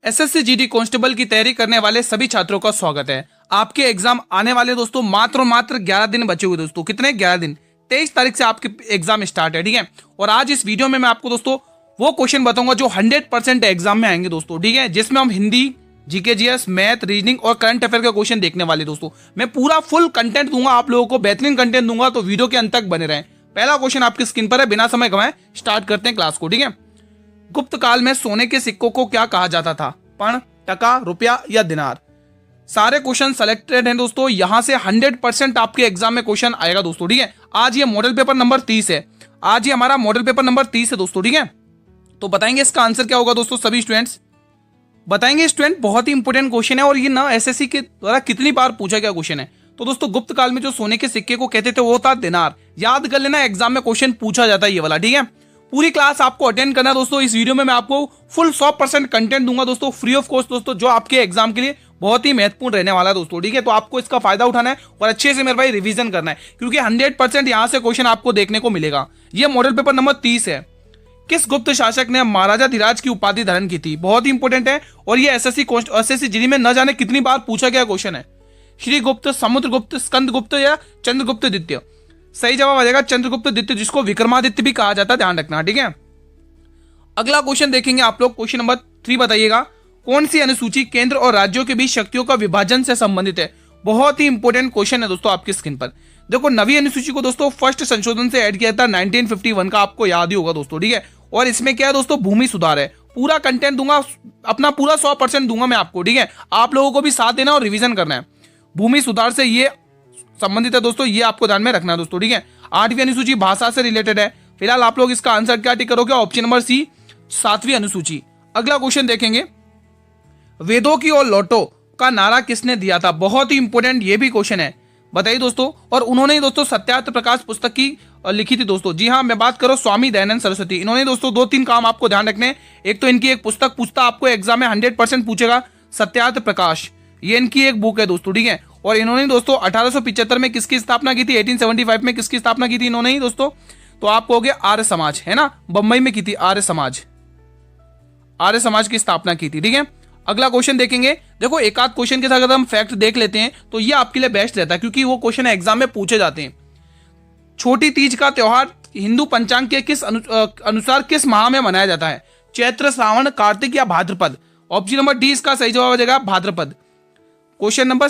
SSC GD constable की तैयारी करने वाले सभी छात्रों का स्वागत है। आपके एग्जाम आने वाले दोस्तों मात्र 11 दिन बचे हुए दोस्तों। कितने? 11 दिन। 23 तारीख से आपके एग्जाम स्टार्ट है, ठीक है। और आज इस वीडियो में मैं आपको दोस्तों वो क्वेश्चन बताऊंगा जो 100% एग्जाम में आएंगे दोस्तों, ठीक है। जिसमें हम Hindi, GK GS, math, reasoning और करंट अफेयर का क्वेश्चन देखने वाले दोस्तों। मैं पूरा फुल कंटेंट दूंगा आप लोगों को, बेहतरीन कंटेंट दूंगा, तो वीडियो के अंत तक बने रहें। पहला क्वेश्चन आपकी स्क्रीन पर है, बिना समय गंवाए स्टार्ट करते हैं क्लास को, ठीक है। गुप्त काल में सोने के सिक्कों को क्या कहा जाता था? पण, टका, रुपया या दिनार? सारे क्वेश्चन सेलेक्टेड हैं दोस्तों। यहां से 100% आपके एग्जाम में क्वेश्चन आएगा दोस्तों, ठीक है। आज ये मॉडल पेपर नंबर 30 है। आज ये हमारा मॉडल पेपर नंबर 30 है दोस्तों, ठीक है। तो बताएंगे इसका आंसर क्या होगा दोस्तों, सभी स्टूडेंट्स बताएंगे। स्टूडेंट, बहुत ही इंपॉर्टेंट क्वेश्चन है और ये ना एसएससी के द्वारा कितनी बार पूछा गया क्वेश्चन है। तो दोस्तों गुप्त काल में जो सोने के सिक्के को कहते थे वो था दिनार। याद कर लेना, एग्जाम में क्वेश्चन पूछा जाता है ये वाला, ठीक है। पूरी क्लास आपको अटेंड करना है दोस्तों। इस वीडियो में मैं आपको फुल 100% कंटेंट दूंगा दोस्तों, फ्री ऑफ कॉस्ट दोस्तों, जो आपके एग्जाम के लिए बहुत ही महत्वपूर्ण रहने वाला है दोस्तों, ठीक है। तो आपको इसका फायदा उठाना है और अच्छे से मेरे भाई रिवीजन करना है, क्योंकि 100% यहां से क्वेश्चन आपको देखने को मिलेगा। यह मॉडल पेपर नंबर 30 है। किस गुप्त शासक ने महाराजा धीराज की उपाधि धारण की थी? बहुत ही इंपॉर्टेंट है और ये एसएससी जीडी में न जाने कितनी बार पूछा गया क्वेश्चन है। श्रीगुप्त, समुद्रगुप्त, स्कंदगुप्त या चंद्रगुप्त द्वितीय? सही जवाब आ जाएगा चंद्रगुप्त द्वितीय, जिसको विक्रमादित्य भी कहा जाता है, ध्यान रखना, ठीक है। अगला क्वेश्चन देखेंगे आप लोग। क्वेश्चन नंबर 3 बताइएगा, कौन सी अनुसूची केंद्र और राज्यों के बीच शक्तियों का विभाजन से संबंधित है? बहुत ही इंपॉर्टेंट क्वेश्चन है दोस्तों आपकी स्क्रीन पर। देखो, नवी अनुसूची को दोस्तों फर्स्ट संशोधन से ऐड किया था 1951 का, आपको याद ही होगा दोस्तों, ठीक है। और इसमें क्या है दोस्तों, भूमि सुधार है। पूरा कंटेंट दूंगा, अपना पूरा 100% दूंगा मैं आपको, ठीक है। आप लोगों को भी साथ देना और रिवीजन करना है। भूमि सुधार से ये संबंधित है दोस्तों, ये आपको ध्यान में रखना है दोस्तों, ठीक है। 8वीं अनुसूची भाषा से रिलेटेड है। फिलहाल आप लोग इसका आंसर क्या टिक करोगे? ऑप्शन नंबर सी, 7वीं अनुसूची। अगला क्वेश्चन देखेंगे, वेदों की ओर लौटो का नारा किसने दिया था? बहुत ही इंपॉर्टेंट ये भी क्वेश्चन है, बताइए दोस्तों। और उन्होंने ही दोस्तों सत्यार्थ प्रकाश पुस्तक की लिखी थी दोस्तों। जी हाँ, मैं बात करूं स्वामी दयानंद सरस्वती। इन्होंने दोस्तों 2-3 काम आपको ध्यान रखने। एक तो इनकी एक पुस्तक पूछता आपको एग्जाम में 100% पूछेगा, सत्यार्थ प्रकाश, ये इनकी एक बुक है दोस्तों, ठीक है। और इन्होंने दोस्तों 1875 में किसकी स्थापना की थी? 1875 में किसकी स्थापना की थी इन्होंने ही दोस्तों? तो आप कहोगे आर्य समाज, है ना, बंबई में की थी आर्य समाज। आर्य समाज की स्थापना की थी, ठीक है। अगला क्वेश्चन देखेंगे। देखो, एक आध क्वेश्चन के साथ अगर हम फैक्ट देख लेते हैं तो ये आपके लिए बेस्ट रहता है, क्योंकि वो क्वेश्चन एग्जाम में पूछे जाते हैं। छोटी तीज का त्योहार हिंदू पंचांग के किस अनुसार किस माह में मनाया जाता है? चैत्र, श्रावण, कार्तिक या भाद्रपद? ऑप्शन नंबर डी इसका सही जवाब हो जाएगा, भाद्रपद। क्वेश्चन नंबर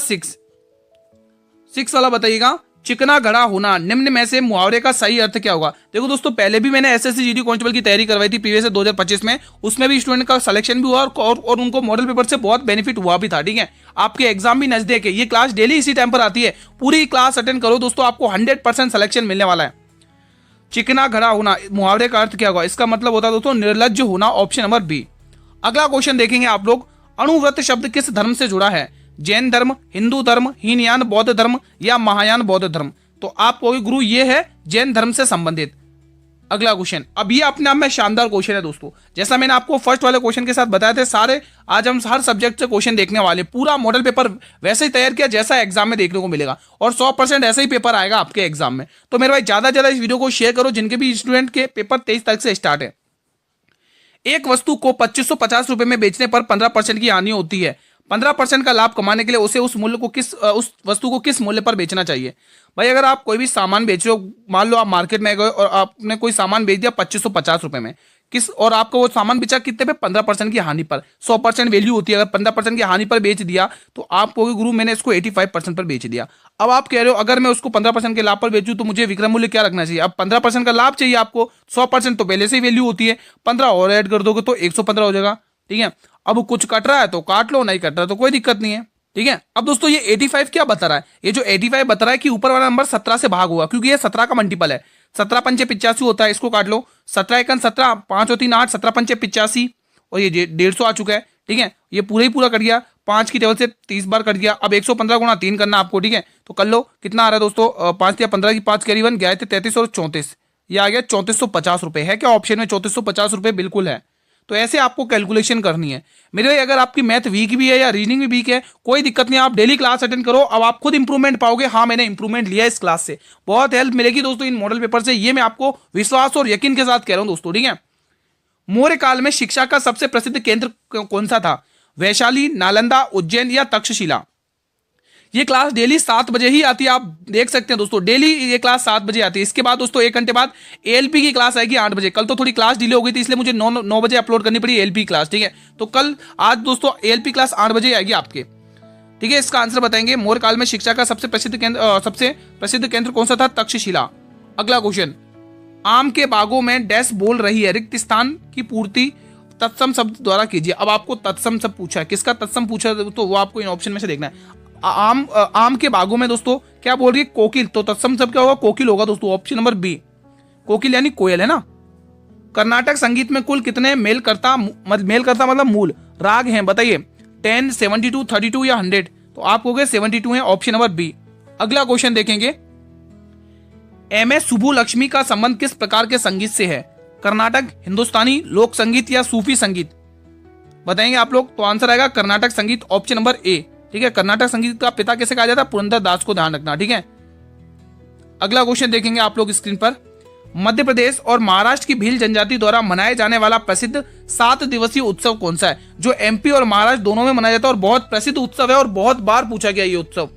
6 वाला बताइएगा, चिकना घड़ा होना निम्न में से मुहावरे का सही अर्थ क्या होगा? देखो दोस्तों, पहले भी मैंने एसएससी जीडी कांस्टेबल की तैयारी करवाई थी प्रीवियस 2025 में। उसमें भी स्टूडेंट का सिलेक्शन भी हुआ और उनको मॉडल पेपर से बहुत बेनिफिट हुआ भी था, ठीक है। आपके एग्जाम भी नजदीक है। ये क्लास डेली इसी टाइम पर आती है। पूरी क्लास अटेंड करो दोस्तों, आपको 100% सिलेक्शन मिलने वाला है। चिकना घड़ा होना मुहावरे का अर्थ क्या होगा? इसका मतलब होता है दोस्तों निर्लज्ज होना, ऑप्शन नंबर बी। अगला क्वेश्चन देखेंगे आप लोग, अणुव्रत शब्द किस धर्म से जुड़ा है? जैन धर्म, हिंदू धर्म, हीनयान बौद्ध धर्म या महायान बौद्ध धर्म? तो आप कहोगे गुरु ये है जैन धर्म से संबंधित। अगला क्वेश्चन, अब ये अपने आप में शानदार क्वेश्चन है दोस्तों। जैसा मैंने आपको फर्स्ट वाले क्वेश्चन के साथ बताया थे, सारे आज हम हर सब्जेक्ट से क्वेश्चन देखने वाले। पूरा मॉडल पेपर वैसे ही तैयार किया जैसा एग्जाम में देखने को मिलेगा, और 100% ऐसा ही पेपर आएगा आपके एग्जाम में। तो मेरे भाई ज्यादा से ज्यादा इस वीडियो को शेयर करो, जिनके भी स्टूडेंट के पेपर 23 तारीख से स्टार्ट है। एक वस्तु को 2550 रुपए में बेचने पर 15% की हानि होती है। 15% का लाभ कमाने के लिए उसे उस वस्तु को किस मूल्य पर बेचना चाहिए? भाई, अगर आप कोई भी सामान बेच रहे हो, मान लो आप मार्केट में गए और आपने कोई सामान बेच दिया 2550 रुपए में, और आपको वो सामान बेचा कितने पे? 15% की हानि पर। 100% वैल्यू होती है, अगर 15% की हानि पर बेच दिया तो आप कहोगे गुरु मैंने इसको 85% पर बेच दिया। अब आप कह रहे हो अगर मैं उसको 15% के लाभ पर बेचूं तो मुझे विक्रय मूल्य क्या रखना चाहिए? अब 15% का लाभ चाहिए आपको, 100% तो पहले से ही वैल्यू होती है, 15 और ऐड कर दोगे तो 115 हो जाएगा, ठीक है। अब कुछ कट रहा है तो काट लो, नहीं कट रहा है तो कोई दिक्कत नहीं है, ठीक है। अब दोस्तों ये 85 क्या बता रहा है? ये जो 85 बता रहा है कि ऊपर वाला नंबर 17 से भाग हुआ, क्योंकि ये 17 का मल्टीपल है। 17 पंचे 85 होता है, इसको काट लो। 17 एकन 17, 5 और 3 8, 17 पंचे 85, और ये 150 आ चुका है, ठीक है। ये पूरा ही पूरा कट गया, 5 की टेबल से 30 बार कट गया। अब 115 गुणा 3 करना आपको, ठीक है। तो कर लो, कितना आ रहा है दोस्तों? 5 या 15 की 5 कैरी 1 गया थे 33 और 34, ये आ गया 3450 रुपए। है क्या ऑप्शन में 3450 रुपए? बिल्कुल है। तो ऐसे आपको कैलकुलेशन करनी है मेरे भाई। अगर आपकी मैथ वीक भी है या रीजनिंग भी वीक है, कोई दिक्कत नहीं, आप डेली क्लास अटेंड करो। अब आप खुद इंप्रूवमेंट पाओगे। हाँ, मैंने इंप्रूवमेंट लिया इस क्लास से, बहुत हेल्प मिलेगी दोस्तों इन मॉडल पेपर से। ये मैं आपको विश्वास और यकीन के साथ कह रहा हूं दोस्तों, ठीक है। मौर्य काल में शिक्षा का सबसे प्रसिद्ध केंद्र कौन सा था? वैशाली, नालंदा, उज्जैन या तक्षशिला। ये क्लास डेली 7 बजे ही आती है, आप देख सकते हैं दोस्तों, डेली ये क्लास 7 बजे आती है। इसके बाद दोस्तों 1 घंटे बाद एएलपी की क्लास आएगी 8 बजे। कल तो थोड़ी क्लास डिले हो गई थी, इसलिए मुझे 9 बजे अपलोड करनी पड़ी एएलपी क्लास, ठीक है। तो कल आज दोस्तों एएलपी क्लास 8 बजे आएगी आपके, ठीक है। इसका आंसर बताएंगे, मौर्य काल में शिक्षा का सबसे प्रसिद्ध केंद्र कौन सा था? तक्षशिला। अगला क्वेश्चन, आम के बागों में डैश बोल रही है, रिक्त स्थान की पूर्ति तत्सम शब्द द्वारा कीजिए। अब आपको तत्सम शब्द पूछा है, किसका तत्सम पूछा है तो वो आपको इन ऑप्शन में से देखना है। आम के बागों में दोस्तों क्या बोल रही है? कोकिल। तो तत्सम शब्द क्या होगा? कोकिल होगा दोस्तों, ऑप्शन नंबर बी। कोकिल यानी कोयल है ना। कर्नाटक संगीत में कुल कितने मेल करता मतलब मूल राग हैं बताइए? 10, 72, 32 या 100? तो आप हो गए 72 है, ऑप्शन नंबर बी। अगला क्वेश्चन देखेंगे, एम.ए. सुब्बुलक्ष्मी का संबंध किस प्रकार के संगीत से है? कर्नाटक, हिंदुस्तानी, लोक संगीत या सूफी संगीत? बताएंगे आप लोग। तो आंसर आएगा कर्नाटक संगीत, ऑप्शन नंबर ए, ठीक है। कर्नाटक संगीत का पिता कैसे कहा जाता है? पुरंदर दास को ध्यान रखना, ठीक है। अगला क्वेश्चन देखेंगे आप लोग स्क्रीन पर, मध्य प्रदेश और महाराष्ट्र की भील जनजाति द्वारा मनाए जाने वाला प्रसिद्ध 7 दिवसीय उत्सव कौन सा है? जो एमपी और महाराष्ट्र दोनों में मनाया जाता है और बहुत प्रसिद्ध उत्सव है और बहुत बार पूछा गया ये उत्सव।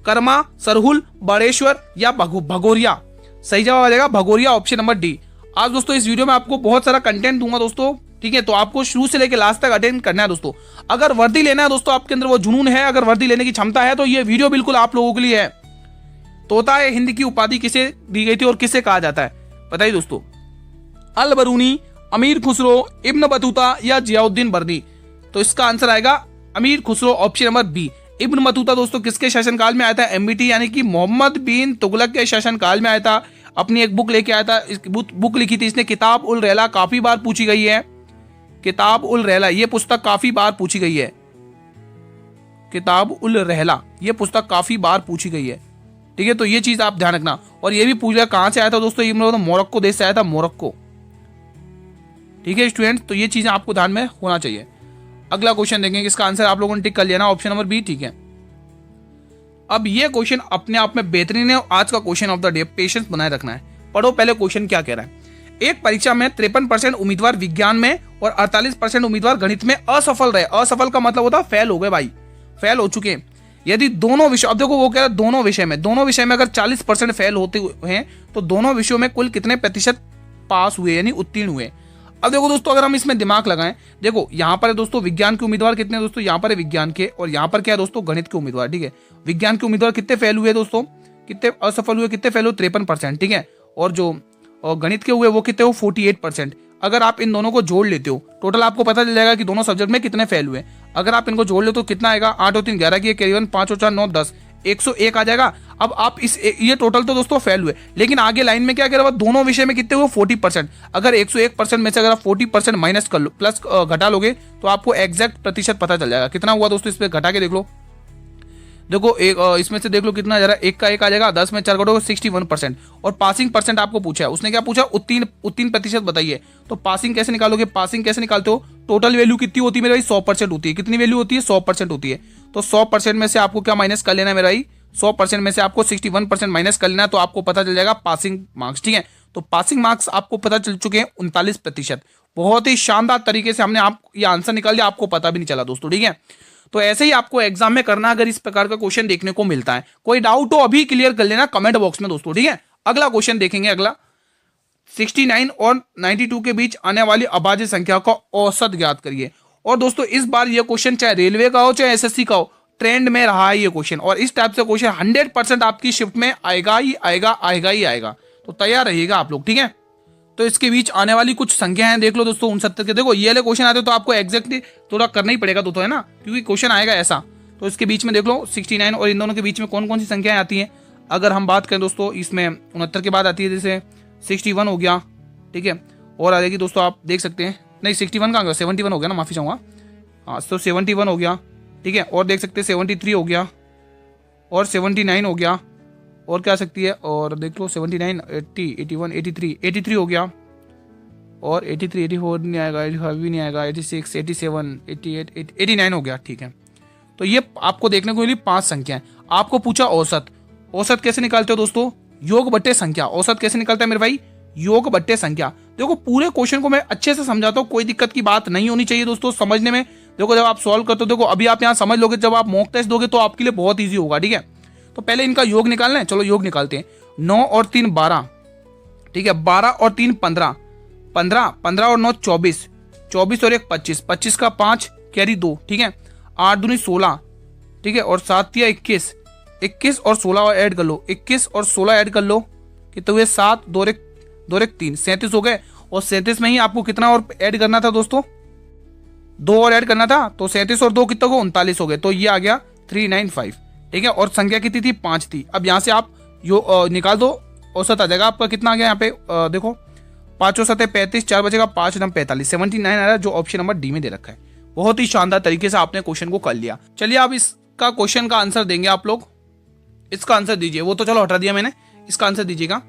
कर्मा, सरहुल, बड़ेश्वर या भगोरिया? सही जवाब आ जाएगा भगोरिया, ऑप्शन नंबर डी। आज दोस्तों इस वीडियो में आपको बहुत सारा कंटेंट दूंगा दोस्तों, ठीक है। तो आपको शुरू से लेकर लास्ट तक अटेंड करना है दोस्तों। अगर वर्दी लेना है दोस्तों, आपके अंदर वो जुनून है, अगर वर्दी लेने की क्षमता है, तो ये वीडियो बिल्कुल आप लोगों के लिए है। तोता ए हिंद की उपाधि किसे दी गई थी और किसे कहा जाता है? बताइए दोस्तों। अल बरूनी, अमीर खुसरो, इब्न बतूता या जियाउद्दीन बर्दी? तो इसका आंसर आएगा Amir Khusro, option number B. Ibn Battuta दोस्तों किसके शासनकाल में आया था? एमबीटी यानी कि मोहम्मद बिन तुगलक के शासनकाल में आया था। अपनी एक बुक लेके आया था, बुक लिखी थी इसने, किताब उल रहला, काफी बार पूछी गई है। किताब उल रहला ये पुस्तक काफी बार पूछी गई है। किताब उल रहला ये पुस्तक काफी बार पूछी गई है, ठीक है। तो ये चीज आप ध्यान रखना। और ये भी पूछा कहां से आया था दोस्तों? ये मोरक्को देश से आया था, मोरक्को, ठीक है स्टूडेंट। तो ये चीजें आपको ध्यान में होना चाहिए। अगला क्वेश्चन देखेंगे, इसका आंसर आप लोगों ने टिक कर लिया ना, ऑप्शन नंबर बी, ठीक है। अब ये क्वेश्चन अपने आप में बेहतरीन है। आज का question of the day, patience बनाए रखना है। पढ़ो पहले क्वेश्चन क्या कह रहा है। एक परीक्षा में 53% उम्मीदवार विज्ञान में और 48% उम्मीदवार गणित में असफल रहे। असफल का मतलब होता है फेल हो गए भाई, फेल हो चुके हैं। यदि दोनों विषय, अब देखो वो कह रहा है दोनों विषय में अगर 40% फेल होते हैं तो दोनों विषयों में कुल कितने प्रतिशत पास हुए यानी उत्तीर्ण हुए? अब देखो दोस्तों, अगर हम इसमें दिमाग लगाएं, देखो यहाँ पर है दोस्तों विज्ञान के उम्मीदवार कितने दोस्तों? यहाँ पर है विज्ञान के, और यहाँ पर क्या है दोस्तों? गणित के उम्मीदवार, ठीक है। विज्ञान के उम्मीदवार कितने फेल हुए दोस्तों? कितने असफल हुए? कितने फेल हुए? 53%, ठीक है। और जो गणित के हुए वो कितने हो? 48%। अगर आप इन दोनों को जोड़ लेते हो, टोटल आपको पता चल जाएगा कि दोनों सब्जेक्ट में कितने फेल हुए। अगर आप इनको जोड़ ले तो कितना आएगा? 8 और 3 11 की, करीबन 5 और 4 9 10, 101 आ जाएगा। अब आप ये टोटल तो दोस्तों फेल हुए, लेकिन आगे लाइन में क्या कह रहा है? दोनों विषय में कितने हुए? 40%। अगर 101% में से अगर आप 40% माइनस कर लो, प्लस घटा लोगे, तो आपको एग्जैक्ट प्रतिशत पता चल जाएगा कितना हुआ दोस्तों। इस पर घटा के देख लो, देखो एक इसमें से देख लो कितना जा रहा है, 1 का 1 आ जाएगा, 10 में 4 घटोगे 61%। और पासिंग परसेंट आपको पूछा है, उसने क्या पूछा? उत्तीर्ण प्रतिशत बताइए। तो पासिंग कैसे निकालोगे? पासिंग कैसे निकालते हो? टोटल वैल्यू कितनी होती है मेरे भाई? 100% होती है। कितनी वैल्यू होती है? 100% होती है। तो 100% में से आपको क्या माइनस कर लेना है मेरे भाई? 100% में से आपको 61% माइनस कर लेना, तो आपको पता चल जाएगा पासिंग मार्क्स, ठीक है। तो पासिंग मार्क्स आपको पता चल चुके हैं 39%। बहुत ही शानदार तरीके से हमने आप ये आंसर निकाल दिया, आपको पता भी नहीं चला दोस्तों, ठीक है। तो ऐसे ही आपको एग्जाम में करना अगर इस प्रकार का क्वेश्चन देखने को मिलता है। कोई डाउट हो अभी क्लियर कर लेना कमेंट बॉक्स में दोस्तों, ठीक है। अगला क्वेश्चन देखेंगे। अगला 69 और 92 के बीच आने वाली अभाज्य संख्या का औसत ज्ञात करिए। और दोस्तों इस बार ये क्वेश्चन चाहे रेलवे का हो चाहे एसएससी का हो, ट्रेंड में रहा है ये क्वेश्चन। और इस टाइप से क्वेश्चन 100% आपकी शिफ्ट में आएगा ही आएगा। तो तैयार रहिएगा आप लोग, ठीक है। तो इसके बीच आने वाली कुछ संख्याएं देख लो दोस्तों 69 के। देखो ये वाले क्वेश्चन आते तो आपको एग्जैक्टली थोड़ा करना ही पड़ेगा दोस्तों, है ना, क्योंकि क्वेश्चन आएगा ऐसा। तो इसके बीच में देख लो 69 और इन दोनों के बीच में कौन कौन सी संख्याएं आती हैं। अगर हम बात करें दोस्तों, इसमें 69 के बाद आती है जैसे 61 हो गया, ठीक है। और आ जाएगी दोस्तों, आप देख सकते हैं, नहीं 61 का 71 हो गया ना, माफी चाहूंगा। हाँ तो 71 हो गया, ठीक है। और देख सकते हैं 73 हो गया और 79 हो गया। और क्या सकती है? और देख लो 79, 80, 81, 83 हो गया। और 83, 84 नहीं आएगा, 85 भी नहीं आएगा, 86, 87, 88, 89 हो गया, ठीक है। तो ये आपको देखने को मिली 5 संख्याएं। आपको पूछा औसत। औसत कैसे निकालते हो दोस्तों? योग बट्टे संख्या। औसत कैसे निकलता है मेरे भाई? योग बट्टे संख्या। देखो पूरे क्वेश्चन को मैं अच्छे से समझाता हूँ, कोई दिक्कत की बात नहीं होनी चाहिए दोस्तों, समझने में देखो जब आप सॉल्व करते हो, देखो अभी आप यहाँ समझ लोगे, जब आप मॉक टेस्ट दोगे तो आपके लिए बहुत ईजी होगा, ठीक है। तो पहले इनका योग निकालना है, चलो योग निकालते हैं। 9 और 3 12, ठीक है। 12 और 3 15, 15, 15 और 9 24, 24 और 1 25, 25 का 5 कैरी 2, ठीक है। 8 दूनी 16, ठीक है। और 7 या 21, 21 और 16 और ऐड कर लो, 21 और 16 ऐड कर लो, कितने हुए 7, 2 और 1 3, 37 हो गए। और 37 में ही आपको कितना और ऐड करना था दोस्तों, 2 और ऐड करना था, तो 37 और 2 कितना हो, 39 हो गए। तो ये आ गया 395, ठीक है। और संख्या कितनी थी, 5 थी। अब यहाँ से आप निकाल दो, औसत आ जाएगा आपका। कितना आ गया यहाँ पे, देखो 5 और 7 35, 4 बचेगा 5 9 45, 79 आ रहा है, जो ऑप्शन नंबर डी में दे रखा है। बहुत ही शानदार तरीके से आपने क्वेश्चन को कर लिया। चलिए आप इसका क्वेश्चन का आंसर देंगे आप लोग। इसका आंसर दीजिए, वो तो चलो हटा दिया मैंने, इसका आंसर दीजिएगा।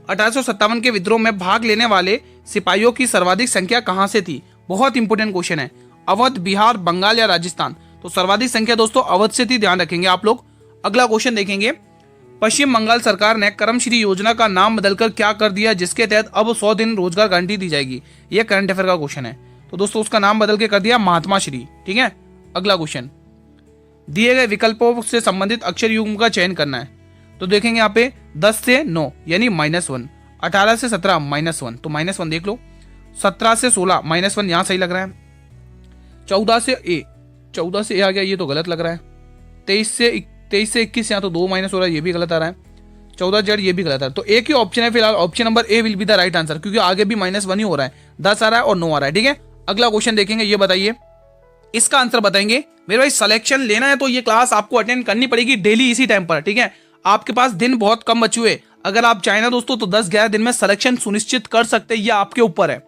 1857 के विद्रोह में भाग लेने वाले सिपाहियों की सर्वाधिक संख्या कहां से थी? बहुत इंपोर्टेंट क्वेश्चन है। अवध, बिहार, बंगाल या राजस्थान? तो सर्वाधिक संख्या दोस्तों अवध से थी, ध्यान रखेंगे आप लोग। अगला क्वेश्चन देखेंगे, पश्चिम बंगाल सरकार ने कर्मश्री योजना का नाम बदलकर क्या कर दिया, जिसके तहत अब 100 दिन रोजगार गारंटी दी जाएगी? यह करंट अफेयर का क्वेश्चन है। तो दोस्तों उसका नाम बदल के कर दिया महात्मा श्री, ठीक है। अगला क्वेश्चन, दिए गए विकल्पों से संबंधित अक्षर युग्म का चयन करना है। तो देखेंगे यहाँ पे 10 से 9 यानी -1, 18 से 17 -1, तो -1 देख लो। 17 से 16 -1 यहाँ सही लग रहा है। 14 से ए आ गया, ये तो गलत लग रहा है। 23 से 21 यहाँ तो 2 माइनस हो रहा है, ये भी गलत आ रहा है। 14 जेड ये भी गलत है। तो एक ही ऑप्शन है फिलहाल, option number A will be the right answer, क्योंकि आगे भी -1 ही हो रहा है, 10 आ रहा है और 9 आ रहा है, ठीक है। अगला क्वेश्चन देखेंगे, ये बताइए, इसका आंसर बताएंगे। मेरे भाई सिलेक्शन लेना है तो ये क्लास आपको अटेंड करनी पड़ेगी डेली इसी टाइम पर, ठीक है। आपके पास दिन बहुत कम बचे हुए, अगर आप चाहें ना दोस्तों तो 10-11 दिन में सिलेक्शन सुनिश्चित कर सकते हैं, ये आपके ऊपर है,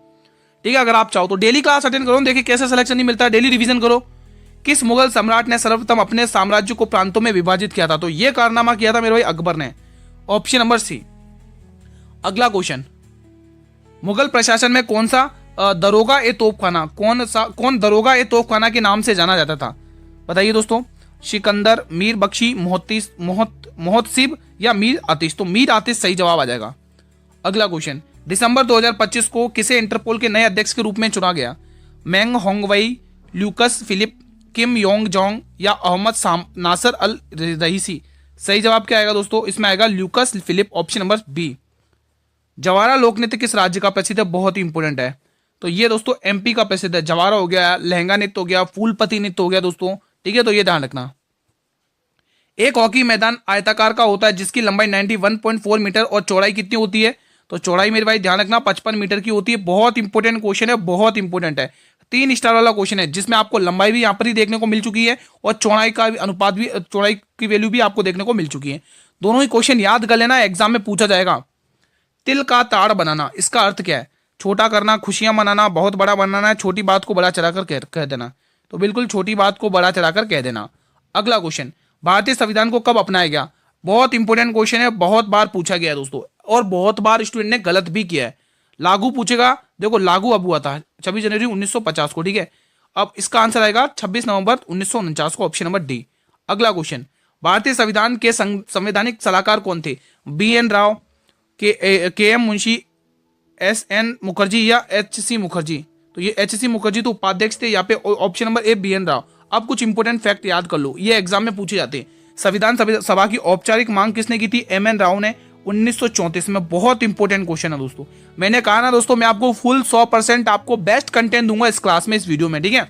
ठीक है। अगर आप चाहो तो डेली क्लास अटेंड करो, देखिए कैसे सिलेक्शन नहीं मिलता है, डेली रिवीजन करो। किस मुगल सम्राट ने सर्वप्रथम अपने साम्राज्य को प्रांतों में विभाजित किया था? तो यह कारनामा किया था मेरे भाई अकबर ने, ऑप्शन नंबर सी। अगला क्वेश्चन, मुगल प्रशासन में कौन सा दरोगा ए तोपखाना, कौन दरोगा ए तोपखाना के नाम से जाना जाता था? बताइए दोस्तों, सिकंदर, मीर बख्शी, मोहतसिब या मीर आतिश? तो मीर आतिश सही जवाब आ जाएगा। अगला क्वेश्चन, दिसंबर 2025 को किसे इंटरपोल के नए अध्यक्ष के रूप में चुना गया? मेंग होंगवई, ल्यूकस फिलिप, किम योंग जोंग या अहमद नासर अल रईसी? सही जवाब क्या आएगा दोस्तों, इसमें आएगा Lucas Philip, option number B. Jawara लोक नृत्य किस राज्य का प्रसिद्ध है? बहुत ही इंपोर्टेंट है। तो ये दोस्तों एमपी का प्रसिद्ध है। जवारा हो गया, लहंगा नृत्य हो गया, फूलपति नृत्य हो गया दोस्तों, ठीक है। तो ये ध्यान रखना। एक हॉकी मैदान आयताकार का होता है जिसकी लंबाई 91.4 मीटर और चौड़ाई कितनी होती है? तो चौड़ाई मेरे भाई ध्यान रखना 55 मीटर की होती है। बहुत इंपोर्टेंट क्वेश्चन है, बहुत इंपोर्टेंट है। 3 स्टार वाला क्वेश्चन है, जिसमें आपको लंबाई भी यहाँ पर ही देखने को मिल चुकी है और चौड़ाई का अनुपात भी, चौड़ाई की वैल्यू भी आपको देखने को मिल चुकी है। दोनों ही क्वेश्चन याद कर लेना, एग्जाम में पूछा जाएगा। तिल का ताड़ बनाना, इसका अर्थ क्या है? छोटा करना, खुशियां मनाना, बहुत बड़ा बनाना, छोटी बात को बड़ा चढ़ाकर कह देना? तो बिल्कुल छोटी बात को बड़ा चढ़ाकर कह देना। अगला क्वेश्चन, भारतीय संविधान को कब अपनाया गया? बहुत इंपोर्टेंट क्वेश्चन है, बहुत बार पूछा गया है दोस्तों, और बहुत बार स्टूडेंट ने गलत भी किया है। लागू पूछेगा, देखो लागू अब हुआ था 26 जनवरी 1950 को, ठीक है। अब इसका आंसर आएगा 26 नवंबर 1949 को, ऑप्शन नंबर डी। अगला क्वेश्चन, भारतीय संविधान के संवैधानिक सलाहकार कौन थे? BN राव, के एम मुंशी, SN मुखर्जी या HC मुखर्जी? तो ये HC मुखर्जी तो उपाध्यक्ष थे, यहाँ पे option number A BN Rao. अब कुछ इंपोर्टेंट फैक्ट याद कर लो, ये एग्जाम में पूछे जाते हैं। संविधान सभा की औपचारिक मांग किसने की थी? MN राव ने 1934 में। बहुत इंपॉर्टेंट क्वेश्चन है दोस्तों, मैंने कहा ना दोस्तों, मैं आपको फुल 100% आपको बेस्ट कंटेंट दूंगा इस क्लास में, इस वीडियो में, ठीक है।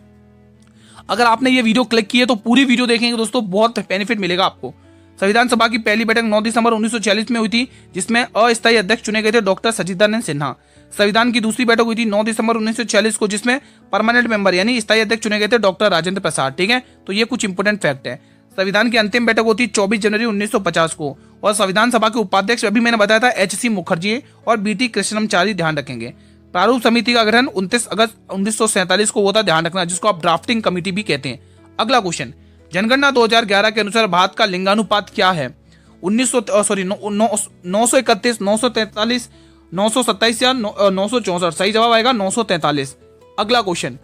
अगर आपने ये वीडियो क्लिक की है तो पूरी वीडियो देखेंगे दोस्तों, बहुत बेनिफिट मिलेगा आपको। संविधान सभा की पहली बैठक 9 दिसंबर 1946 में हुई थी, जिसमें अस्थायी अध्यक्ष चुने गए थे डॉक्टर सच्चिदानंद सिन्हा। संविधान की दूसरी बैठक हुई थी 9 दिसंबर 1946 को, जिसमें परमानेंट मेंबर यानी स्थायी अध्यक्ष चुने गए थे डॉक्टर राजेंद्र प्रसाद, ठीक है। तो ये कुछ इंपोर्टेंट फैक्ट है। संविधान की अंतिम बैठक होती 24 जनवरी 1950 को, और संविधान सभा के उपाध्यक्ष अभी मैंने बताया था HC मुखर्जी और BT कृष्णमचारी, ध्यान रखेंगे। प्रारूप समिति का गठन 29 अगस्त 1947 को होता, ध्यान रखना, जिसको आप ड्राफ्टिंग कमेटी भी कहते हैं। अगला क्वेश्चन, जनगणना 2011 के अनुसार भारत का लिंगानुपात क्या है? 931, 943, 927 या 964? सही जवाब आएगा 943। अगला क्वेश्चन,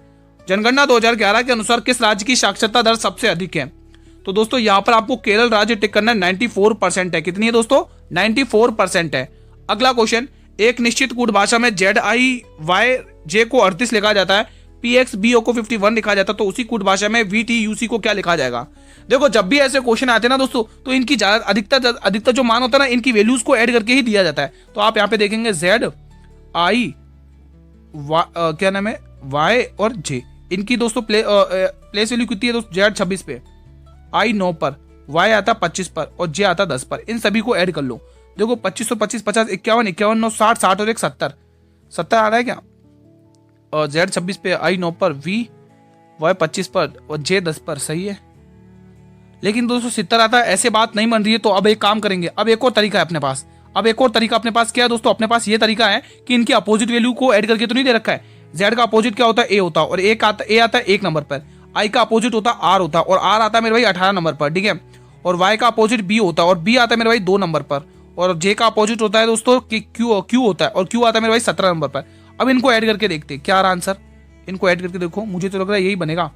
जनगणना 2011 के अनुसार किस राज्य की साक्षरता दर सबसे अधिक है? तो दोस्तों यहाँ पर आपको केरल राज्य टिक करना है, 94% है। कितनी है दोस्तों? 94% है। अगला क्वेश्चन, एक निश्चित कूट भाषा में ZIYJ को 38 लिखा जाता है, PXBO को 51 लिखा जाता तो उसी कूट भाषा में VTUC को क्या लिखा जाएगा। देखो जब भी ऐसे क्वेश्चन आते हैं ना दोस्तों, तो इनकी अधिकतर जो मान होता है ना, इनकी वैल्यूज को ऐड करके ही दिया जाता है। तो आप यहाँ पे देखेंगे Z I क्या नाम है Y और J, इनकी दोस्तों प्लेस वैल्यू कितनी है दोस्तों, Z 26 पे, I 9 पर, Y आता 25 पर और J आता 10 पर। इन सभी को ऐड कर लो। देखो 25, 25, 50, 51, 51, 9, 60, 60 और एक 70, 70 आ रहा है क्या। और Z 26 पे, I 9 पर, Y 25 पर और J 10 पर, सही है। लेकिन दोस्तों 70 आता है, ऐसे बात नहीं बन रही है। तो अब एक काम करेंगे, अब एक और तरीका है अपने पास। अब एक और तरीका अपने पास क्या है दोस्तों, अपने पास ये तरीका है कि इनकी अपोजिट वैल्यू को ऐड करके तो नहीं दे रखा है। Z का अपोजिट क्या होता है, A होता है, और A आता है 1 नंबर पर। I का अपोजिट होता है R होता है, और R आता है मेरे भाई 18 नंबर पर, ठीक है। और Y का अपोजिट B होता है, और B आता है मेरे भाई 2 नंबर पर। और J का अपोजिट होता है दोस्तों Q होता है, और Q आता है मेरे भाई 17 नंबर पर। अब इनको ऐड करके देखते हैं क्या रहा आंसर। इनको ऐड करके देखो, मुझे तो लग रहा है यही बनेगा।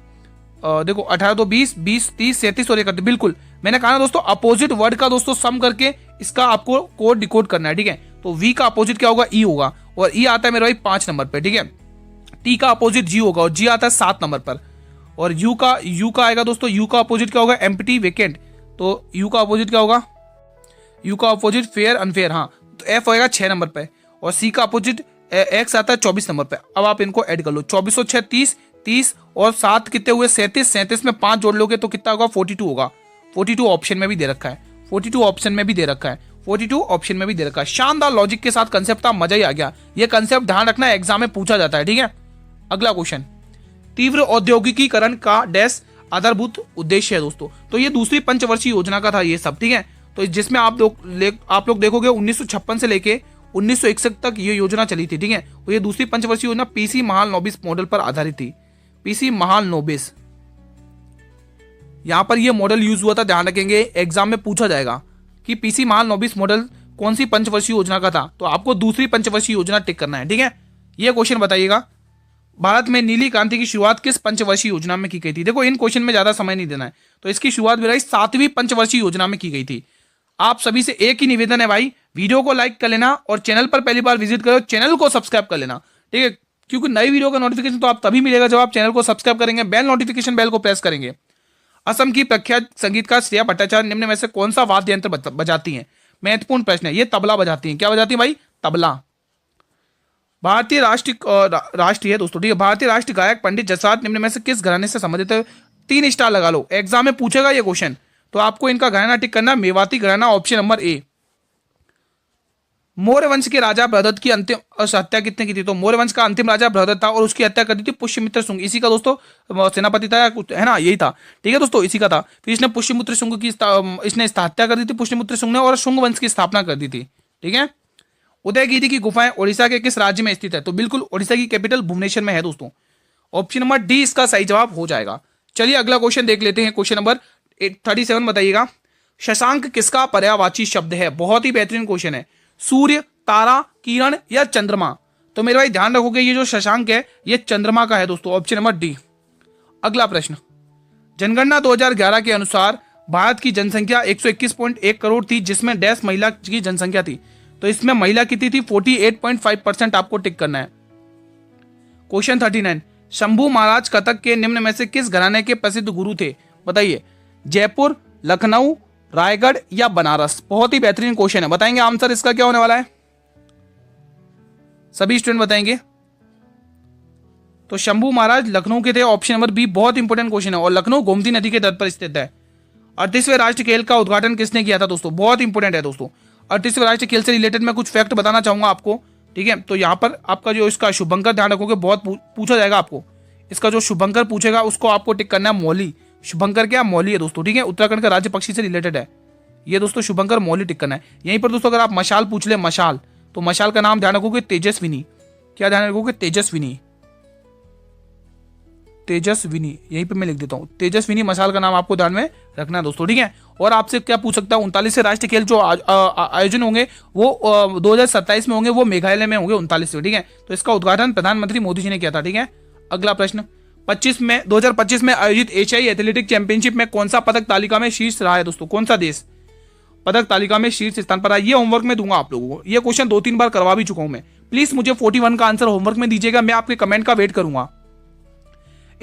देखो 18 तो 20, 20, 30, 37 और 31, बिल्कुल मैंने कहा ना दोस्तों, अपोजिट वर्ड का दोस्तों सम करके इसका आपको कोड डिकोड करना है, ठीक है। तो V का अपोजिट क्या होगा, E होगा, और E आता है मेरे भाई 5 नंबर पे, ठीक है। T का अपोजिट G होगा, और G आता है 7 नंबर पर। और U का आएगा दोस्तों, U का अपोजिट क्या होगा, एम्प्टी वेकेंट। तो U का अपोजिट क्या होगा, U का अपोजिट फेयर अनफेयर, हाँ। तो F होएगा 6 नंबर पे, और C का अपोजिट X आता है 24 नंबर पे। अब आप इनको ऐड कर लो, 24 और 6 30, 30 और 7 कितने हुए, 37, 37 में 5 जोड़ लोगे तो कितना होगा, 42 होगा। 42 ऑप्शन में भी दे रखा है, 42 ऑप्शन में भी दे रखा है, 42 ऑप्शन में भी दे रखा है। शानदार लॉजिक के साथ कंसेप्ट था, मजा ही आ गया। ये कंसेप्ट ध्यान रखना, एग्जाम में पूछा जाता है, ठीक है। अगला क्वेश्चन, तीव्र औद्योगिकीकरण का डैश आधारभूत उद्देश्य है दोस्तों। तो ये दूसरी पंचवर्षीय योजना का था ये सब, ठीक है। तो जिसमें आप लोग देखोगे 1956 से लेके 1961 तक ये योजना चली थी, ठीक है। और ये दूसरी पंचवर्षीय योजना PC महालनोबिस मॉडल पर आधारित थी। PC महालनोबिस, यहां पर ये मॉडल यूज हुआ था, ध्यान रखेंगे एग्जाम में पूछा जाएगा कि PC महालनोबिस मॉडल कौन सी पंचवर्षीय योजना का था। तो आपको दूसरी पंचवर्षीय योजना टिक करना है, ठीक है। ये क्वेश्चन बताइएगा, भारत में नीली क्रांति की शुरुआत किस पंचवर्षीय योजना में की गई थी। देखो इन क्वेश्चन में ज्यादा समय नहीं देना है, तो इसकी शुरुआत मेरा 7वीं पंचवर्षीय योजना में की गई थी। आप सभी से एक ही निवेदन है भाई, वीडियो को लाइक कर लेना और चैनल पर पहली बार विजिट करो, चैनल को सब्सक्राइब कर लेना, ठीक है। क्योंकि नई वीडियो का नोटिफिकेशन तो आप तभी मिलेगा जब आप चैनल को सब्सक्राइब करेंगे, बेल नोटिफिकेशन बेल को प्रेस करेंगे। असम की प्रख्यात संगीतकार श्रेया भट्टाचार्य निम्न में से कौन सा वाद्य यंत्र बजाती हैं। महत्वपूर्ण प्रश्न है, ये तबला बजाती हैं। क्या बजाती है भाई, तबला। भारतीय राष्ट्रीय है दोस्तों, ठीक है। भारतीय राष्ट्रीय गायक पंडित जसराज निम्न में से किस घराने से संबंधित है। 3 स्टार लगा लो, एग्जाम में पूछेगा ये क्वेश्चन, तो आपको इनका घराना टिक करना, मेवाती घराना, ऑप्शन नंबर A। मौर्य वंश के राजा बृहदत्त की अंतिम हत्या कितने की थी। तो मौर्य वंश का अंतिम राजा बृहदत्त था और उसकी हत्या कर दी थी पुष्यमित्र शुंग। इसी का दोस्तों सेनापति था, है ना, यही था, ठीक है दोस्तों, इसी का था। फिर इसने पुष्यमित्र शुंग की इसने हत्या कर दी थी पुष्यमित्र शुंग ने, और शुंग वंश की स्थापना कर दी थी, ठीक है। उदयगिरी की गुफाएं ओडिशा के किस राज्य में स्थित है। तो बिल्कुल ओडिशा की कैपिटल भुवनेश्वर में है दोस्तों। ऑप्शन नंबर D इसका सही जवाब हो जाएगा। चलिए अगला क्वेश्चन देख लेते हैं, क्वेश्चन नंबर 37 बताइएगा, शशांक किसका पर्यायवाची शब्द है। बहुत ही बेहतरीन क्वेश्चन है। सूर्य, तारा, किरण या चंद्रमा। तो मेरे भाई ध्यान रखोगे, ये जो शशांक है ये चंद्रमा का है दोस्तों, ऑप्शन नंबर D। अगला प्रश्न, जनगणना 2011 के अनुसार भारत की जनसंख्या 121.1 करोड़ थी, जिसमें डैश महिला की जनसंख्या थी। तो इसमें महिला कितनी थी, 48.5% आपको टिक करना है। क्वेश्चन 39, शंभू महाराज कथक के निम्न में से किस घराने के प्रसिद्ध गुरु थे। बताइए, जयपुर, लखनऊ, रायगढ़ या बनारस। बहुत ही बेहतरीन क्वेश्चन है, बताएंगे आंसर इसका क्या होने वाला है, सभी स्टूडेंट बताएंगे। तो शंभू महाराज लखनऊ के थे, ऑप्शन नंबर B। बहुत इंपॉर्टेंट क्वेश्चन है, और लखनऊ गोमती नदी के तट पर स्थित है। 38वें राष्ट्रीय खेल का उद्घाटन किसने किया था दोस्तों। बहुत इंपॉर्टेंट है दोस्तों, 38वें राष्ट्रीय खेल से रिलेटेड मैं कुछ फैक्ट बताना चाहूंगा आपको, ठीक है। तो यहाँ पर आपका जो इसका शुभंकर, ध्यान रखोगे बहुत पूछा जाएगा आपको, इसका जो शुभंकर पूछेगा उसको आपको टिक करना है मौली। शुभंकर क्या, मौली है दोस्तों, ठीक है। उत्तराखंड का राज्य पक्षी से रिलेटेड है ये दोस्तों, शुभंकर मौली टिक करना है। यहीं पर दोस्तों अगर आप मशाल पूछ ले, मशाल, तो मशाल का नाम ध्यान रखोगे तेजस्विनी। क्या ध्यान रखोगे, तेजस्विनी, तेजस्विनी, यहीं पे मैं लिख देता हूं, तेजस्विनी मशाल का नाम आपको ध्यान में रखना है दोस्तों, ठीक है। और आपसे क्या पूछ सकता हूं, 39वें राष्ट्रीय खेल जो आयोजन होंगे वो 2027 में होंगे, वो मेघालय में होंगे 39वें, ठीक है। तो इसका उद्घाटन प्रधानमंत्री मोदी जी ने किया था, ठीक है। अगला प्रश्न, 2025 में आयोजित एशियाई एथलेटिक चैंपियनशिप में कौन सा पदक तालिका में शीर्ष रहा है दोस्तों। कौन सा देश पदक तालिका में शीर्ष स्थान पर है। ये होमवर्क में दूंगा आप लोगों को, ये क्वेश्चन 2-3 बार करवा भी चुका हूं मैं। प्लीज मुझे 41 का आंसर होमवर्क में दीजिएगा, मैं आपके कमेंट का वेट करूंगा।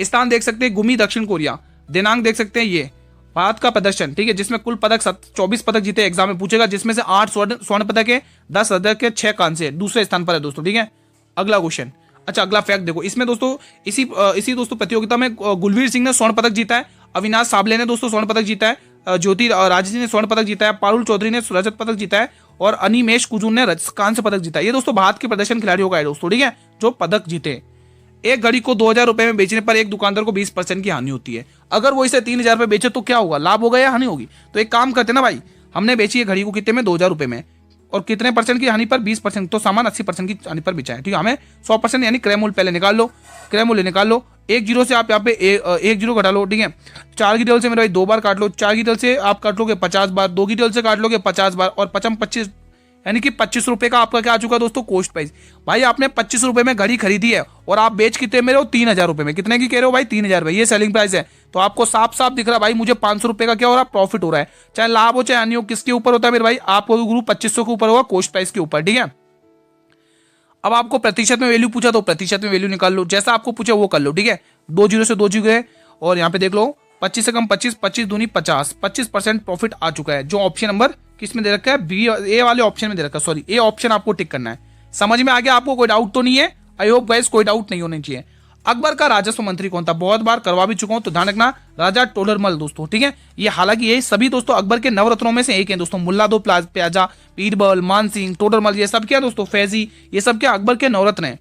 स्थान देख सकते हैं गुमी दक्षिण कोरिया। दिनांक देख सकते हैं ये भारत का प्रदर्शन, ठीक है, जिसमें कुल पदक 24 पदक जीते, एग्जाम में पूछेगा, जिसमें से 8 स्वर्ण पदक है, 10 पदक है, 6 कांस्य, दूसरे स्थान पर है दोस्तों, ठीक है। अगला क्वेश्चन, अच्छा अगला फैक्ट देखो, इसमें दोस्तों इसी दोस्तों प्रतियोगिता में गुलवीर सिंह ने स्वर्ण पदक जीता है, अविनाश साबले ने दोस्तों स्वर्ण पदक जीता है, ज्योति राजे ने स्वर्ण पदक जीता है, पारुल चौधरी ने रजत पदक जीता है और अनिमेश कुजूर ने कांस्य पदक जीता है। ये दोस्तों भारत के प्रदर्शन खिलाड़ियों का है दोस्तों, ठीक है, जो पदक जीते। एक घड़ी को 2000 रुपए में बेचने पर एक दुकानदार को 20% की हानि होती है। अगर वो इसे 3000 रुपए बेचे तो क्या होगा, लाभ होगा या हानि होगी? तो एक काम करते ना भाई, हमने बेची है घड़ी को कितने में, 2000 रुपए में, और कितने परसेंट की हानि पर, 20%, तो सामान 80% की हानि पर बेचा है, ठीक है। हमें 100% यानी क्रय मूल्य पहले निकाल लो, क्रय मूल्य निकाल लो। एक जीरो से आप यहाँ पे एक जीरो घटा लो, ठीक है। 4 की टेबल से मेरे भाई 2 बार काट लो, 4 की टेबल से आप काट लोगे 50 बार, 2 की टेबल से काट लोगे 50 बार, और 25 यानी कि 25 रुपए का आपका क्या आ चुका है दोस्तों, कॉस्ट प्राइस। भाई आपने 25 रुपए में घड़ी खरीदी है और आप बेच कितने में रहे हो, 3000 रुपए में। कितने की कह रहे हो भाई, 3000 रुपए, ये सेलिंग प्राइस है। तो आपको साफ साफ दिख रहा है भाई, मुझे 500 रुपए का क्या हो रहा है, प्रॉफिट हो रहा है। चाहे लाभ हो चाहे हानि हो, किसके ऊपर होता है मेरे भाई, आपको गुरु 2500 के ऊपर होगा, कॉस्ट प्राइस के ऊपर, ठीक है। अब आपको प्रतिशत में वैल्यू पूछा तो प्रतिशत में वैल्यू निकाल लो, जैसा आपको पूछा वो कर लो, ठीक है। 2 जीरो से 2 जीरो गए और यहाँ पे देख लो 25 से कम 25, 25 दूनी 50, 25% प्रॉफिट आ चुका है, जो ऑप्शन नंबर किस में दे रखा है, बी, ए वाले ऑप्शन में दे रखा है, सॉरी ए ऑप्शन आपको टिक करना है। समझ में आ गया आपको, कोई डाउट तो नहीं है? आई होप गाइस कोई डाउट नहीं होना चाहिए। अकबर का राजस्व मंत्री कौन था? बहुत बार करवा भी चुका हूं, तो ध्यान रखना, राजा टोडरमल दोस्तों, ठीक है। ये हालांकि ये सभी दोस्तों अकबर के नवरत्नों में से एक है दोस्तों। मुल्ला दो प्याजा, बीरबल, मानसिंह, टोडरमल, ये सब क्या दोस्तों, फैजी, ये सब क्या अकबर के नवरत्न है।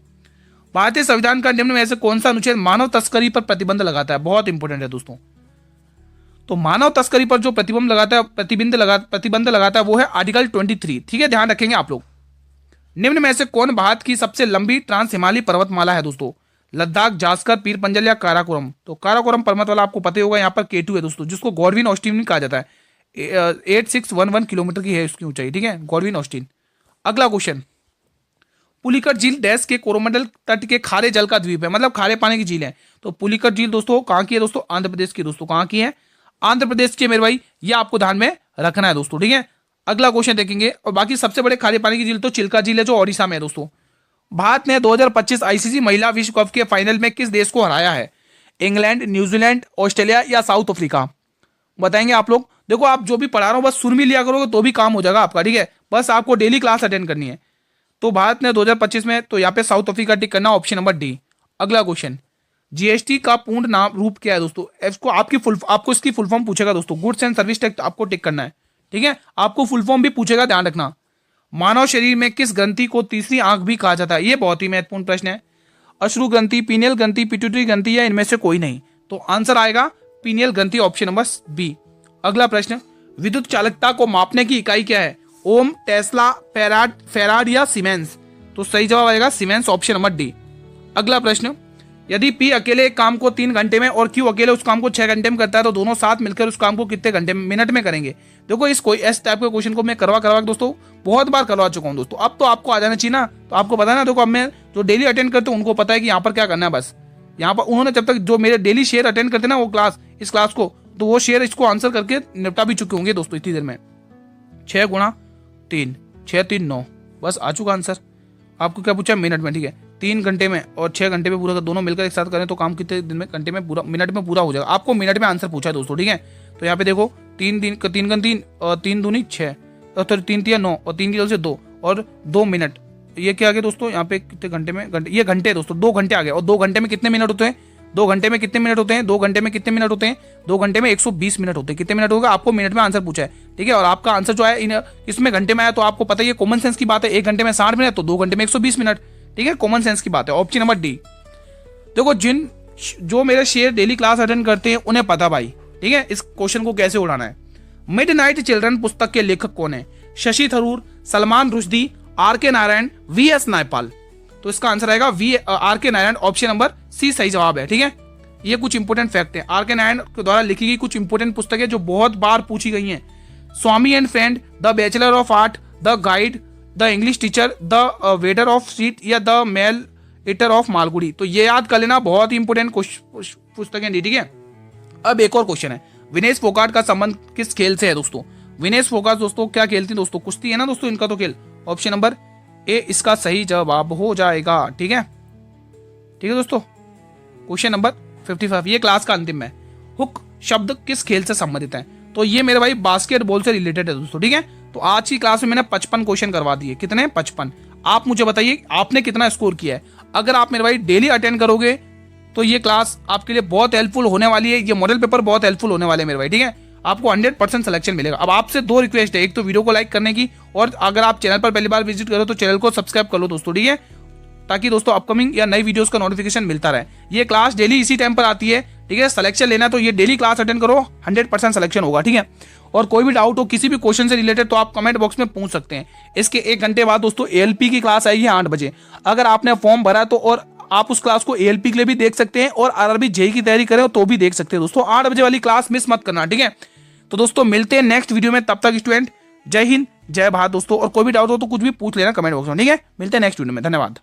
भारतीय संविधान का निम्न में से कौन सा अनुच्छेद मानव तस्करी पर प्रतिबंध लगाता है? बहुत इंपॉर्टेंट है दोस्तों। तो मानव तस्करी पर जो प्रतिबंध लगाता है वो है आर्टिकल 23, ठीक है, ध्यान रखेंगे आप लोग। निम्न में से कौन भारत की सबसे लंबी ट्रांस हिमालयी पर्वतमाला है दोस्तों? लद्दाख, जास्कर, पीर पंजल या काराकोरम? तो काराकोरम पर्वतमाला आपको पता ही होगा, यहाँ पर K2 है दोस्तों, जिसको गॉडविन ऑस्टिन कहा जाता है। 8611 किलोमीटर की है उसकी ऊंचाई, ठीक है, गॉडविन ऑस्टिन। अगला क्वेश्चन, पुलिकट झील डैश के कोरोमंडल तट के खारे जल का द्वीप है, मतलब खारे पानी की झील है। तो पुलिकट झील दोस्तों कहाँ की है दोस्तों? आंध्र प्रदेश की दोस्तों, कहाँ की है? आंध्र प्रदेश की मेरे भाई, ये आपको ध्यान में रखना है दोस्तों, ठीक है। अगला क्वेश्चन देखेंगे, और बाकी सबसे बड़े खारे पानी की झील तो चिल्का झील है, जो ओडिशा में है दोस्तों। भारत ने 2025 आईसीसी महिला विश्व कप के फाइनल में किस देश को हराया है? इंग्लैंड, न्यूजीलैंड, ऑस्ट्रेलिया या साउथ अफ्रीका? बताएंगे आप लोग। देखो आप जो भी पढ़ा रहा हूं बस सुन भी लिया करोगे तो भी काम हो जाएगा आपका, ठीक है। बस आपको डेली क्लास अटेंड करनी है। तो भारत ने 2025 में, तो यहाँ पे साउथ अफ्रीका टिक करना, ऑप्शन नंबर डी। अगला क्वेश्चन, जीएसटी का पूर्ण नाम रूप क्या है दोस्तों? इसको आपको इसकी फुल फॉर्म पूछेगा दोस्तों। गुड्स एंड सर्विस टैक्स आपको टिक करना है, ठीक है। आपको फुल फॉर्म भी पूछेगा, ध्यान रखना। मानव शरीर में किस ग्रंथि को तीसरी आंख भी कहा जाता है? ये बहुत ही महत्वपूर्ण प्रश्न है। अश्रु ग्रंथि, पीनियल ग्रंथि, पिट्यूटरी ग्रंथि या इनमें से कोई नहीं? तो आंसर आएगा पीनियल ग्रंथि, ऑप्शन नंबर बी। अगला प्रश्न, विद्युत चालकता को मापने की इकाई क्या है? ओम, टेस्ला, फेराड या सीमेंस? तो सही जवाब आएगा सीमेंस, ऑप्शन नंबर डी। अगला प्रश्न, यदि पी अकेले एक काम को 3 घंटे में और क्यू अकेले उस काम को 6 घंटे में करता है, तो दोनों साथ मिलकर उस काम को कितने घंटे में, मिनट में करेंगे? देखो इस टाइप के क्वेश्चन को मैं करवा दोस्तों बहुत बार करवा चुका हूं दोस्तों। अब तो आपको आ जाना चाहिए ना, तो आपको पता है ना। देखो अब मैं जो डेली अटेंड करते हैं उनको पता है कि यहाँ पर क्या करना है। बस यहाँ पर उन्होंने जब तक जो मेरे डेली शेयर अटेंड करते ना वो इस क्लास को, तो वो शेयर इसको आंसर करके निपटा भी चुके होंगे दोस्तों इतनी देर में। 6 गुणा 3, 6 3 9, बस आ चुका आंसर। आपको क्या पूछा? मिनट में, ठीक है। 3 घंटे में और 6 घंटे में पूरा दोनों मिलकर एक साथ करें तो काम कितने दिन में, घंटे में पूरा, मिनट में पूरा हो जाएगा। आपको मिनट में आंसर पूछा है दोस्तों, ठीक है। तो यहाँ पे देखो 3 और 3 दूनी 6 और 3 3 9 और 3 की जगह से 2 और 2 मिनट, ये क्या आ गया दोस्तों? यहाँ पे कितने घंटे में, ये घंटे दोस्तों, 2 घंटे आ गए। और 2 घंटे में कितने मिनट होते हैं? 2 घंटे में कितने मिनट होते हैं? 2 घंटे में कितने मिनट होते हैं? 2 घंटे में 120 मिनट होते हैं। कितने मिनट होगा? आपको मिनट में आंसर पूछा है, ठीक है। और आपका आंसर जो है इसमें घंटे में आया, तो आपको पता है ये कॉमन सेंस की बात है। 1 घंटे में 60 मिनट, तो 2 घंटे में 120 मिनट, ठीक है, कॉमन सेंस की बात है, ऑप्शन नंबर डी। देखो जो मेरे शेयर डेली क्लास अटेंड करते हैं उन्हें पता भाई, ठीक है, इस क्वेश्चन को कैसे उड़ाना है। मिडनाइट चिल्ड्रन पुस्तक के लेखक कौन है? शशि थरूर, सलमान रुश्दी, आर.के. नारायण, वी.एस. नायपाल? तो इसका आंसर आएगा RK. Narayan, option number C सही जवाब है, ठीक है। ये कुछ इंपोर्टेंट फैक्ट है। आर.के. नारायण के द्वारा लिखी गई कुछ इंपोर्टेंट पुस्तकें जो बहुत बार पूछी गई हैं। Swami and friend, the bachelor of art, the guide, the English teacher, the vendor of sweets या the man eater of Malgudi? तो ये याद कर लेना, बहुत ही इंपोर्टेंट पुस्तकें, ठीक है। अब एक और क्वेश्चन है, विनेश फोगाट का संबंध किस खेल से है दोस्तों? विनेश फोगाट दोस्तों क्या खेलती दोस्तों? कुश्ती है ना दोस्तों इनका तो खेल, ऑप्शन नंबर ए इसका सही जवाब हो जाएगा, ठीक है। ठीक है दोस्तों, क्वेश्चन नंबर 55 ये क्लास का अंतिम है। हुक शब्द किस खेल से संबंधित है? तो ये मेरे भाई बास्केटबॉल से रिलेटेड है दोस्तों, ठीक है। तो आज की क्लास में मैंने 55 क्वेश्चन करवा दिए। कितने? 55। आप मुझे बताइए आपने कितना स्कोर किया है। अगर आप मेरे भाई डेली अटेंड करोगे तो ये क्लास आपके लिए बहुत हेल्पफुल होने वाली है। ये मॉडल पेपर बहुत हेल्पफुल होने वाले हैं मेरे भाई, ठीक है। आपको 100% सिलेक्शन मिलेगा। अब आपसे 2 रिक्वेस्ट है, एक तो वीडियो को लाइक करने की, और अगर आप चैनल पर पहली बार विजिट करो तो चैनल को सब्सक्राइब कर लो दोस्तों, ठीक है, ताकि दोस्तों अपकमिंग या नई वीडियोस का नोटिफिकेशन मिलता रहे। ये क्लास डेली इसी टाइम पर आती है, ठीक है। सिलेक्शन लेना तो ये डेली क्लास अटेंड करो, 100% सिलेक्शन होगा, ठीक है। और कोई भी डाउट हो किसी भी क्वेश्चन से रिलेटेड तो आप कमेंट बॉक्स में पूछ सकते हैं। इसके 1 घंटे बाद दोस्तों ALP की क्लास आएगी 8 बजे। अगर आपने फॉर्म भरा तो, और आप उस क्लास को ALP के लिए भी देख सकते हैं और RRB JEE की तैयारी करें तो भी देख सकते हैं दोस्तों। 8 बजे वाली क्लास मिस मत करना, ठीक है। तो दोस्तों मिलते हैं नेक्स्ट वीडियो में, तब तक स्टूडेंट जय हिंद जय भारत दोस्तों। और कोई भी डाउट हो तो कुछ भी पूछ लेना कमेंट बॉक्स में, ठीक है। मिलते हैं नेक्स्ट वीडियो में, धन्यवाद।